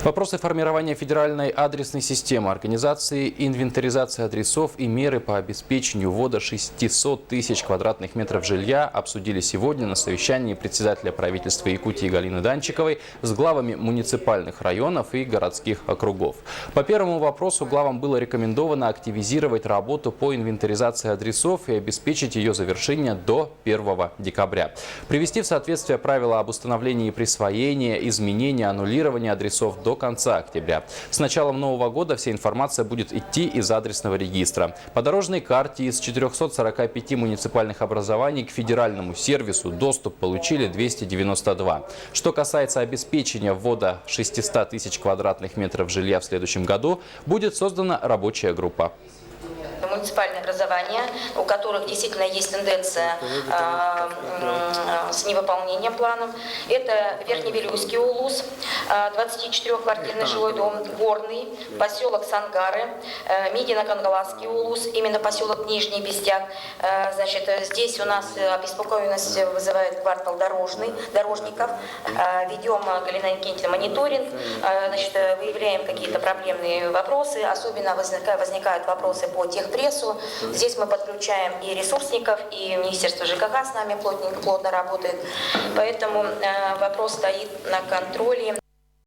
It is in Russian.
Вопросы формирования федеральной адресной системы, организации инвентаризации адресов и меры по обеспечению ввода 600 тысяч квадратных метров жилья обсудили сегодня на совещании председателя правительства Якутии Галины Данчиковой с главами муниципальных районов и городских округов. По первому вопросу главам было рекомендовано активизировать работу по инвентаризации адресов и обеспечить ее завершение до 1 декабря. Привести в соответствие правила об установлении присвоения, изменения, аннулирования адресов до конца октября. С началом нового года вся информация будет идти из адресного регистра. По дорожной карте из 445 муниципальных образований к федеральному сервису доступ получили 292. Что касается обеспечения ввода 600 тысяч квадратных метров жилья в следующем году, будет создана рабочая группа. Муниципальные образования, у которых действительно есть тенденция с невыполнением планов. Это Верхневилюйский УЛУС, 24-квартирный жилой дом, Горный, поселок Сангары, Мидино-Кангаласский УЛУС, именно поселок Нижний Бестяк. Значит, здесь у нас обеспокоенность вызывает квартал дорожников. Ведем, Галина Никитина, мониторинг, значит, выявляем какие-то проблемные вопросы, особенно возникают вопросы по техпрессу. Здесь мы подключаем и ресурсников, и Министерство ЖКХ с нами плотно работает. Поэтому вопрос стоит на контроле.